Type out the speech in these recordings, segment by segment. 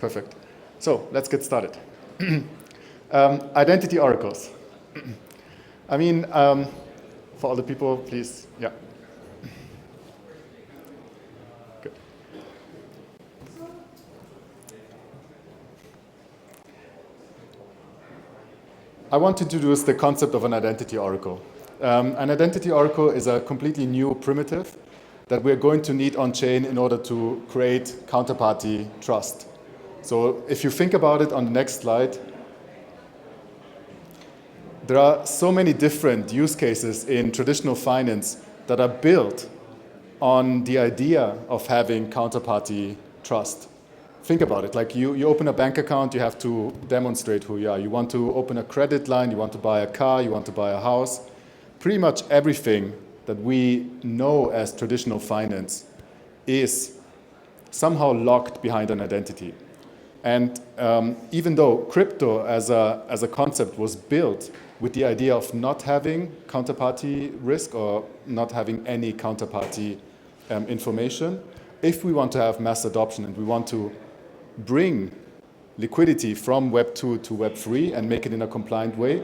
Perfect. So let's get started. Identity oracles. I mean, for all the people, please, yeah. Good. I want to introduce the concept of an identity oracle. An identity oracle is a completely new primitive that we're going to need on-chain in order to create counterparty trust. So if you think about it on the next slide, there are so many different use cases in traditional finance that are built on the idea of having counterparty trust. Think about it, like you open a bank account, you have to demonstrate who you are. You want to open a credit line, you want to buy a car, you want to buy a house. Pretty much everything that we know as traditional finance is somehow locked behind an identity. And even though crypto as a concept was built with the idea of not having counterparty risk or not having any counterparty information, if we want to have mass adoption and we want to bring liquidity from Web 2 to Web 3 and make it in a compliant way,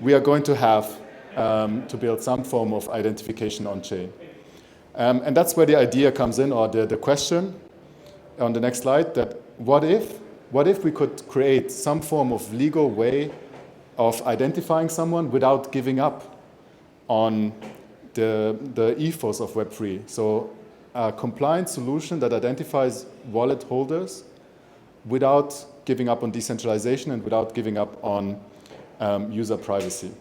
we are going to have to build some form of identification on-chain. And that's where the idea comes in, or the question on the next slide, that what if we could create some form of legal way of identifying someone without giving up on the ethos of Web 3? So a compliant solution that identifies wallet holders without giving up on decentralization and without giving up on user privacy.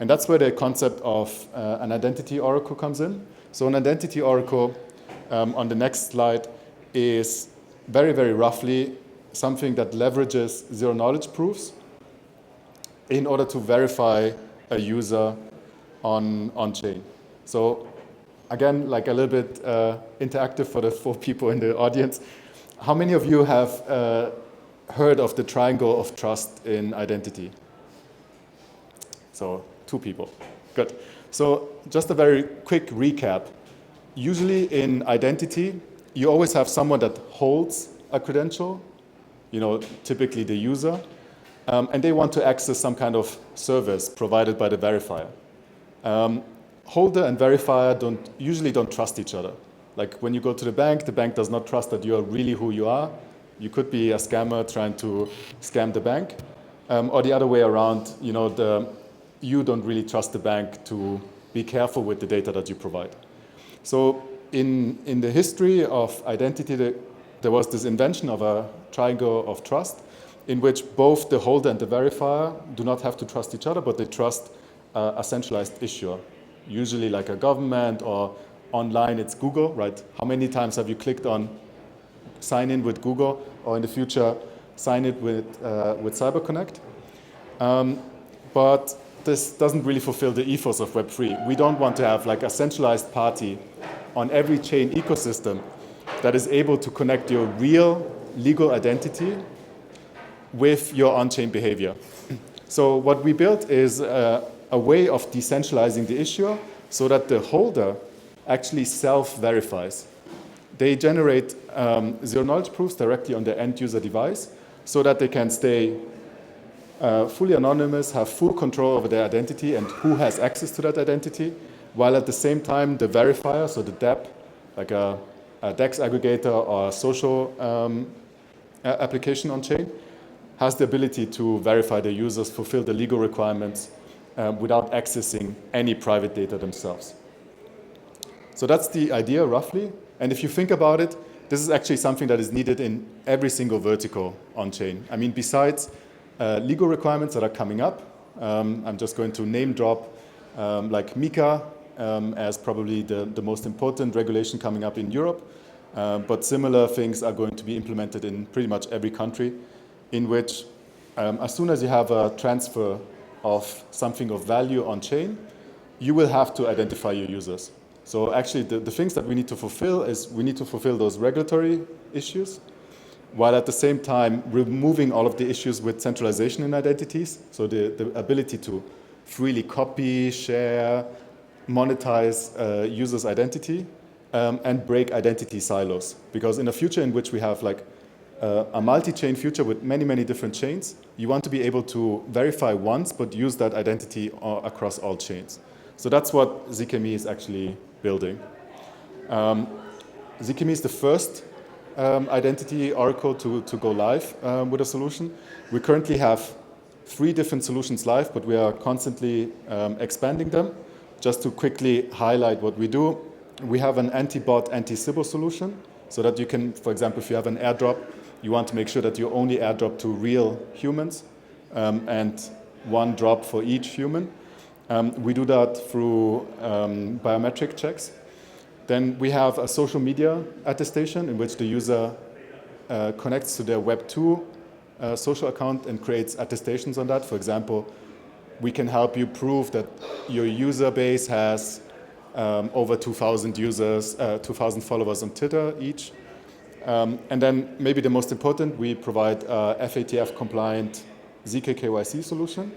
And that's where the concept of an identity oracle comes in. So an identity oracle, on the next slide, is very, very roughly something that leverages zero-knowledge proofs in order to verify a user on-chain. So again, like a little bit interactive for the 4 people in the audience. How many of you have heard of the triangle of trust in identity? So 2 people. Good. So just a very quick recap. Usually in identity, you always have someone that holds a credential, typically the user, and they want to access some kind of service provided by the verifier. Holder and verifier usually don't trust each other. Like when you go to the bank does not trust that you're really who you are. You could be a scammer trying to scam the bank, or the other way around. You don't really trust the bank to be careful with the data that you provide. So in the history of identity, there was this invention of a triangle of trust in which both the holder and the verifier do not have to trust each other, but they trust a centralized issuer, usually like a government, or online it's Google, right? How many times have you clicked on sign in with Google, or in the future sign in with CyberConnect? But this doesn't really fulfill the ethos of Web 3. We don't want to have like a centralized party on every chain ecosystem that is able to connect your real legal identity with your on-chain behavior. So what we built is a way of decentralizing the issuer so that the holder actually self-verifies. They generate zero-knowledge proofs directly on the end-user device so that they can stay fully anonymous, have full control over their identity and who has access to that identity, while at the same time the verifier, so the DApp, like a DEX aggregator or a social application on-chain, has the ability to verify the users, fulfill the legal requirements without accessing any private data themselves. So that's the idea roughly. And if you think about it, this is actually something that is needed in every single vertical on-chain. I mean, besides legal requirements that are coming up, I'm just going to name drop like MiCA as probably the most important regulation coming up in Europe. But similar things are going to be implemented in pretty much every country, in which as soon as you have a transfer of something of value on-chain, you will have to identify your users. So actually the things that we need to fulfill is we need to fulfill those regulatory issues, while at the same time removing all of the issues with centralization in identities, so the ability to freely copy, share, monetize users' identity, and break identity silos. Because in a future in which we have like a multi-chain future with many, many different chains. You want to be able to verify once, but use that identity across all chains. So that's what zkMe is actually building. zkMe is the first identity oracle to go live with a solution. We currently have 3 different solutions live, but we are constantly expanding them. Just to quickly highlight what we do, we have an anti-bot, anti-Sybil solution, so that you can, for example, if you have an airdrop, you want to make sure that you only airdrop to real humans, and 1 drop for each human. We do that through biometric checks. Then we have a social media attestation in which the user connects to their Web2 social account and creates attestations on that. For example, we can help you prove that your user base has over 2,000 users, 2,000 followers on Twitter each. And then maybe the most important, we provide a FATF compliant zk KYC solution,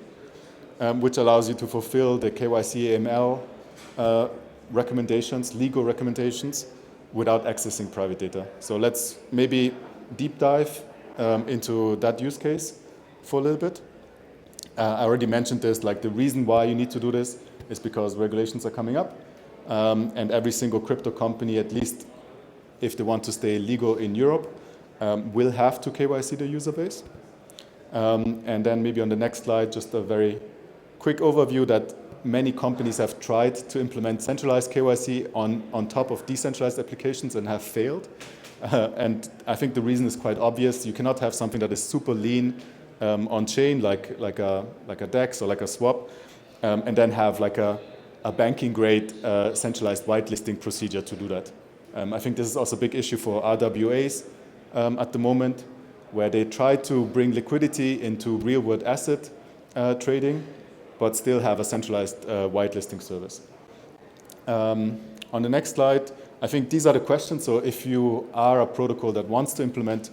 which allows you to fulfill the KYC AML recommendations, legal recommendations, without accessing private data. So let's maybe deep dive into that use case for a little bit. I already mentioned this, like the reason why you need to do this is because regulations are coming up, and every single crypto company, at least if they want to stay legal in Europe, will have to KYC the user base. And then maybe on the next slide, just a very quick overview that many companies have tried to implement centralized KYC on top of decentralized applications and have failed. And I think the reason is quite obvious. You cannot have something that is super lean on chain, like a DEX or like a swap, and then have like a banking grade centralized whitelisting procedure to do that. I think this is also a big issue for RWAs at the moment, where they try to bring liquidity into real world asset trading, but still have a centralized whitelisting service. On the next slide, I think these are the questions. So if you are a protocol that wants to implement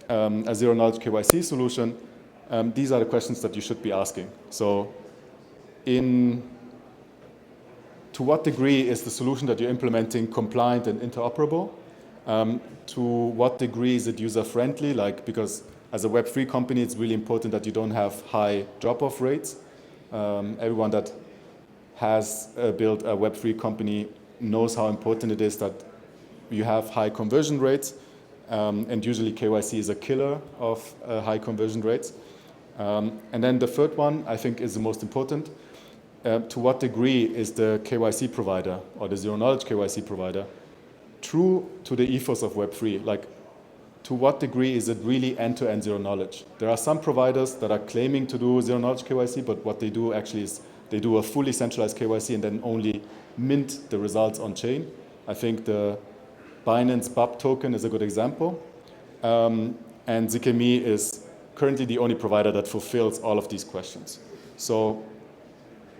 a zero-knowledge KYC solution, these are the questions that you should be asking. So to what degree is the solution that you're implementing compliant and interoperable? To what degree is it user-friendly? Like, because as a Web3 company, it's really important that you don't have high drop-off rates. Everyone that has built a Web3 company knows how important it is that you have high conversion rates, and usually KYC is a killer of high conversion rates. And then the third one, I think, is the most important. To what degree is the KYC provider or the zero-knowledge KYC provider true to the ethos of Web3? Like, to what degree is it really end-to-end zero-knowledge? There are some providers that are claiming to do zero-knowledge KYC, but what they do actually is they do a fully centralized KYC and then only mint the results on-chain. I think the Binance BAP token is a good example. And zkMe is currently the only provider that fulfills all of these questions. So,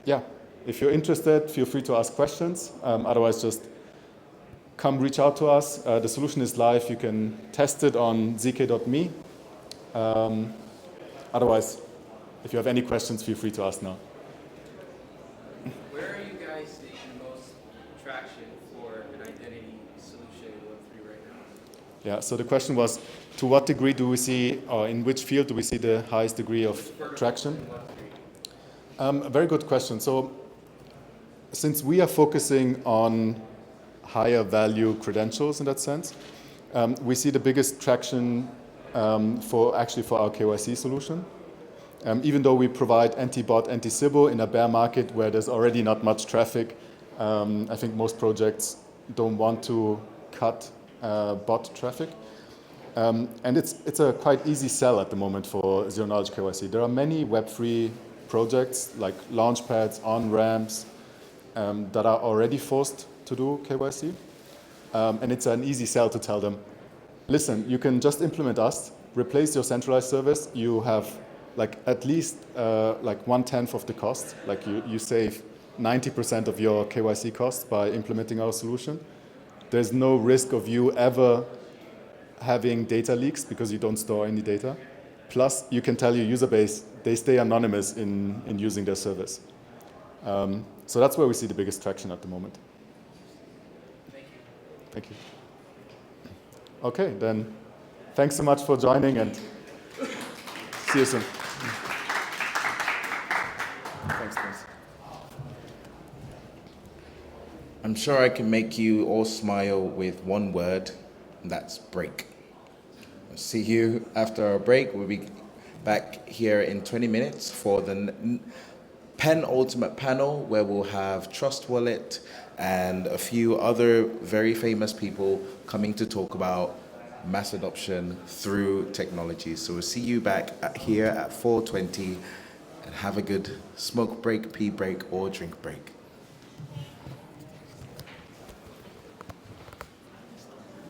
yeah, if you're interested, feel free to ask questions. Otherwise, just come reach out to us. The solution is live. You can test it on zk.me. Otherwise, if you have any questions, feel free to ask now. Where are you guys seeing the most traction for an identity solution in Web3 right now? Yeah, so the question was, to what degree do we see, or in which field do we see the highest degree of traction? A very good question. So since we are focusing on higher value credentials in that sense, we see the biggest traction for our KYC solution. Even though we provide anti-bot, anti-Sybil in a bear market where there's already not much traffic, I think most projects don't want to cut bot traffic. And it's a quite easy sell at the moment for zero-knowledge KYC. There are many Web3 projects like launchpads, on-ramps that are already forced to do KYC. And it's an easy sell to tell them, listen, you can just implement us, replace your centralized service, you have like at least like 1/10 of the cost, like you save 90% of your KYC costs by implementing our solution. There's no risk of you ever having data leaks because you don't store any data. Plus, you can tell your user base, they stay anonymous in using their service. So that's where we see the biggest traction at the moment. Thank you. Thank you. Okay, then Thanks so much for joining, and see you soon. Thanks, Prince. I'm sure I can make you all smile with one word, and that's break. I'll see you after our break. We'll be back here in 20 minutes for the penultimate panel, where we'll have Trust Wallet and a few other very famous people coming to talk about mass adoption through technology. So we'll see you back here at 4:20, and have a good smoke break, pee break, or drink break.